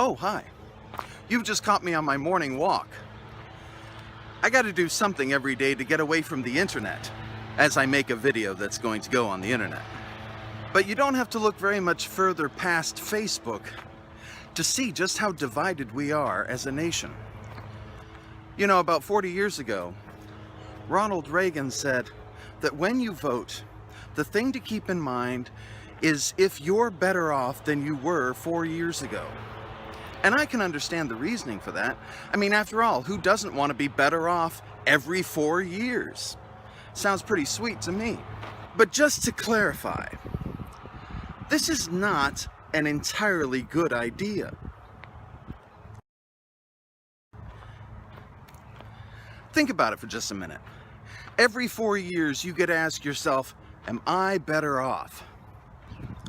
Oh, hi. You've just caught me on my morning walk. I gotta do something every day to get away from the internet, as I make a video that's going to go on the internet. But you don't have to look very much further past Facebook to see just how divided we are as a nation. You know, about 40 years ago, Ronald Reagan said that when you vote, the thing to keep in mind is if you're better off than you were 4 years ago. And I can understand the reasoning for that. I mean, after all, who doesn't want to be better off every 4 years? Sounds pretty sweet to me. But just to clarify, this is not an entirely good idea. Think about it for just a minute. Every 4 years, you get to ask yourself, am I better off?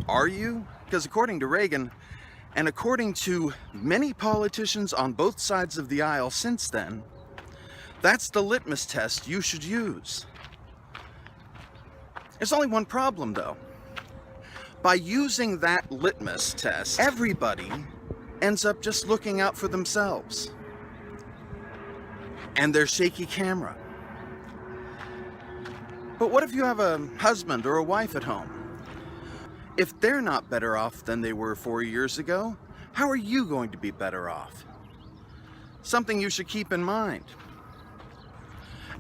Are you? Because according to Reagan, and according to many politicians on both sides of the aisle since then, that's the litmus test you should use. There's only one problem, though. By using that litmus test, everybody ends up just looking out for themselves and their shaky camera. But what if you have a husband or a wife at home? If they're not better off than they were 4 years ago, how are you going to be better off? Something you should keep in mind.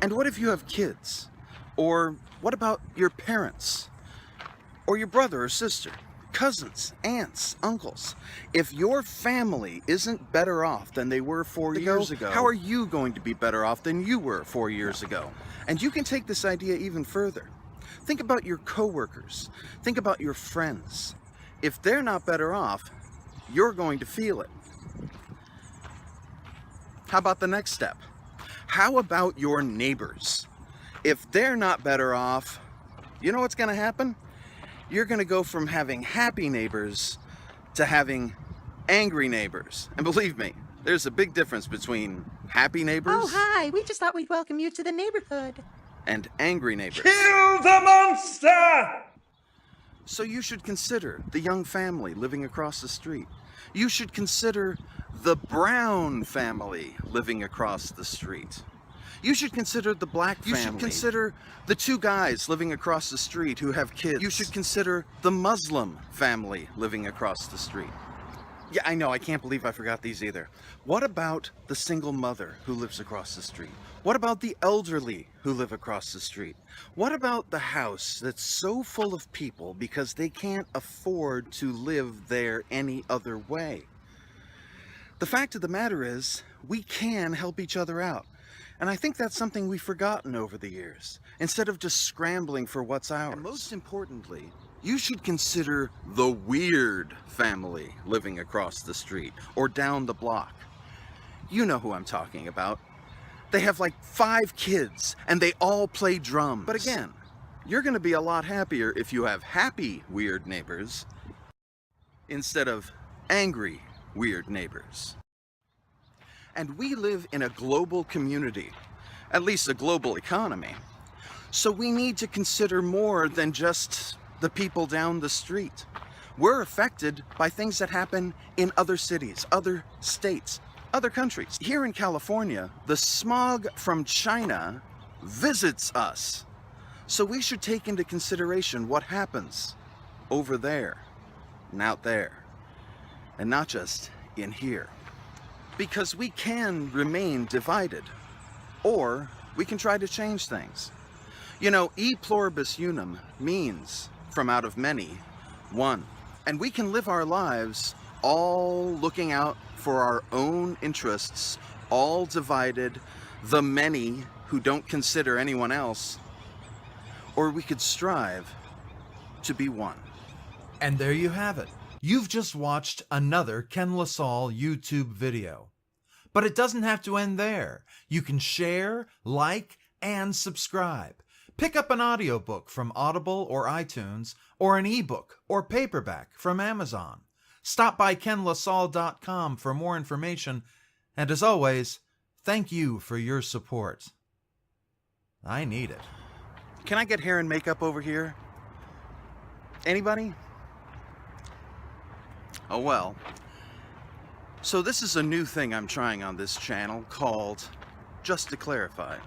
And what if you have kids? Or what about your parents? Or your brother or sister? Cousins, aunts, uncles? If your family isn't better off than they were 4 years ago, how are you going to be better off than you were 4 years ago? And you can take this idea even further. Think about your coworkers. Think about your friends. If they're not better off, you're going to feel it. How about the next step? How about your neighbors? If they're not better off, you know what's going to happen? You're going to go from having happy neighbors to having angry neighbors. And believe me, there's a big difference between happy neighbors. Oh, hi. We just thought we'd welcome you to the neighborhood. And angry neighbors. Kill the monster! So you should consider the young family living across the street. You should consider the brown family living across the street. You should consider the black family. You should consider the two guys living across the street who have kids. You should consider the Muslim family living across the street. Yeah, I know, I can't believe I forgot these either. What about the single mother who lives across the street? What about the elderly who live across the street? What about the house that's so full of people because they can't afford to live there any other way? The fact of the matter is, we can help each other out. And I think that's something we've forgotten over the years, instead of just scrambling for what's ours. And most importantly, you should consider the weird family living across the street or down the block. You know who I'm talking about. They have like 5 kids and they all play drums. But again, you're going to be a lot happier if you have happy weird neighbors instead of angry weird neighbors. And we live in a global community, at least a global economy. So we need to consider more than just the people down the street. We're affected by things that happen in other cities, other states, other countries. Here in California, the smog from China visits us. So we should take into consideration what happens over there and out there, and not just in here. Because we can remain divided, or we can try to change things. You know, e pluribus unum means from out of many, one. And we can live our lives all looking out for our own interests, all divided, the many who don't consider anyone else, or we could strive to be one. And there you have it. You've just watched another Ken LaSalle YouTube video. But it doesn't have to end there. You can share, like, and subscribe. Pick up an audiobook from Audible or iTunes, or an ebook or paperback from Amazon. Stop by kenlasalle.com for more information, and as always, thank you for your support. I need it. Can I get hair and makeup over here? Anybody? Oh well. So this is a new thing I'm trying on this channel called Just to Clarify.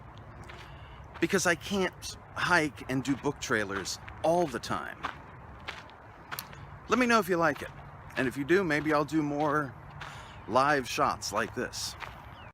Because I can't hike and do book trailers all the time. Let me know if you like it. And if you do, maybe I'll do more live shots like this.